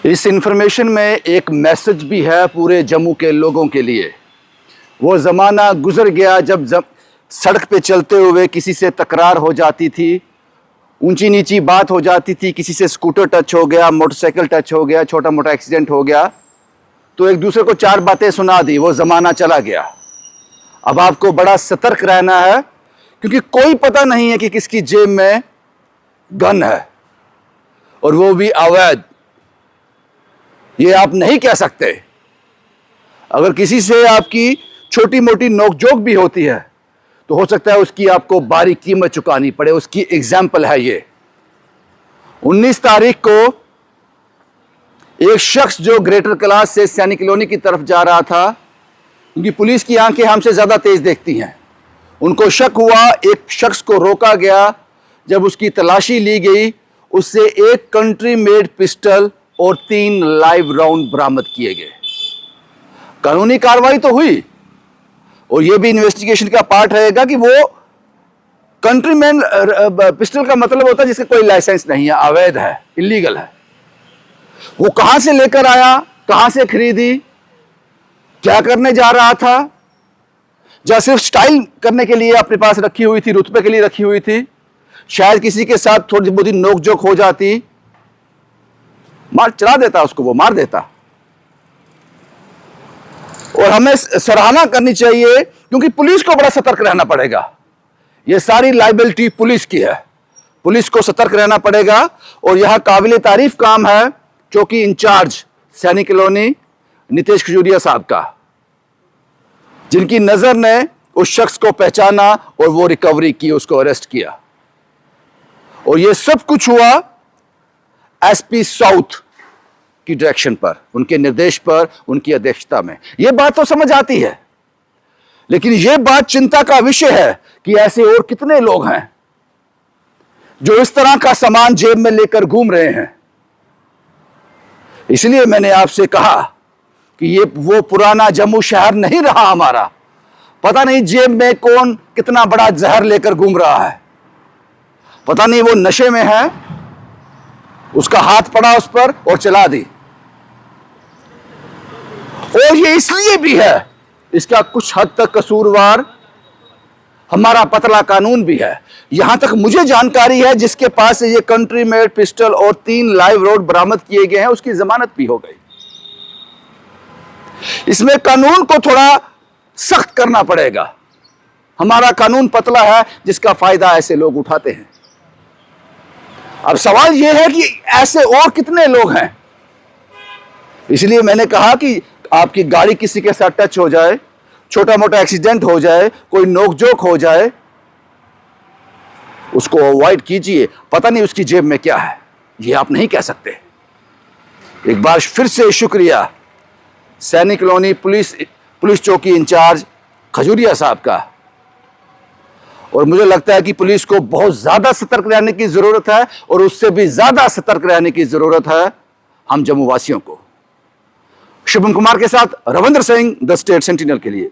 इस इंफॉर्मेशन में एक मैसेज भी है पूरे जम्मू के लोगों के लिए। वो ज़माना गुजर गया जब सड़क पे चलते हुए किसी से तकरार हो जाती थी, ऊंची नीची बात हो जाती थी, किसी से स्कूटर टच हो गया, मोटरसाइकिल टच हो गया, छोटा मोटा एक्सीडेंट हो गया तो एक दूसरे को चार बातें सुना दी। वो ज़माना चला गया। अब आपको बड़ा सतर्क रहना है, क्योंकि कोई पता नहीं है कि किसकी जेब में गन है, और वो भी अवैध। ये आप नहीं कह सकते। अगर किसी से आपकी छोटी मोटी नोकझोंक भी होती है तो हो सकता है उसकी आपको भारी कीमत चुकानी पड़े। उसकी एग्जाम्पल है ये। 19 तारीख को एक शख्स जो ग्रेटर क्लास से सैनिक कॉलोनी की तरफ जा रहा था, क्योंकि पुलिस की आंखें हमसे ज्यादा तेज देखती हैं, उनको शक हुआ। एक शख्स को रोका गया। जब उसकी तलाशी ली गई, उससे एक कंट्री मेड पिस्टल और 3 लाइव राउंड बरामद किए गए। कानूनी कार्रवाई तो हुई, और यह भी इन्वेस्टिगेशन का पार्ट रहेगा कि वो कंट्री मेड पिस्टल का मतलब होता है जिसका कोई लाइसेंस नहीं है, अवैध है, इलीगल है। वो कहां से लेकर आया, कहां से खरीदी, क्या करने जा रहा था? या सिर्फ स्टाइल करने के लिए अपने पास रखी हुई थी, रुतबे के लिए रखी हुई थी? शायद किसी के साथ थोड़ी बहुत नोकझोंक हो जाती, मार चला देता उसको, वो मार देता। और हमें सराहना करनी चाहिए, क्योंकि पुलिस को बड़ा सतर्क रहना पड़ेगा। ये सारी लायबिलिटी पुलिस की है। पुलिस को सतर्क रहना पड़ेगा। और यह काबिल तारीफ काम है चौकी इंचार्ज सैनिक कॉलोनी नितेश खजूरिया साहब का, जिनकी नजर ने उस शख्स को पहचाना और वो रिकवरी की, उसको अरेस्ट किया। और ये सब कुछ हुआ एसपी साउथ की डायरेक्शन पर, उनके निर्देश पर, उनकी अध्यक्षता में। यह बात तो समझ आती है, लेकिन यह बात चिंता का विषय है कि ऐसे और कितने लोग हैं जो इस तरह का सामान जेब में लेकर घूम रहे हैं। इसलिए मैंने आपसे कहा कि ये वो पुराना जम्मू शहर नहीं रहा हमारा। पता नहीं जेब में कौन कितना बड़ा जहर लेकर घूम रहा है। पता नहीं वो नशे में है, उसका हाथ पड़ा उस पर और चला दी। और ये इसलिए भी है, इसका कुछ हद तक कसूरवार हमारा पतला कानून भी है। यहां तक मुझे जानकारी है, जिसके पास ये कंट्री मेड पिस्टल और 3 लाइव राउंड बरामद किए गए हैं, उसकी जमानत भी हो गई। इसमें कानून को थोड़ा सख्त करना पड़ेगा। हमारा कानून पतला है, जिसका फायदा ऐसे लोग उठाते हैं। अब सवाल यह है कि ऐसे और कितने लोग हैं। इसलिए मैंने कहा कि आपकी गाड़ी किसी के साथ टच हो जाए, छोटा मोटा एक्सीडेंट हो जाए, कोई नोकझोंक हो जाए, उसको अवॉइड कीजिए। पता नहीं उसकी जेब में क्या है, यह आप नहीं कह सकते। एक बार फिर से शुक्रिया सैनिक कॉलोनी पुलिस चौकी इंचार्ज खजूरिया साहब का। और मुझे लगता है कि पुलिस को बहुत ज्यादा सतर्क रहने की जरूरत है, और उससे भी ज्यादा सतर्क रहने की जरूरत है हम जम्मू वासियों को। शुभम कुमार के साथ Ravindra Singh, the state sentinel के लिए।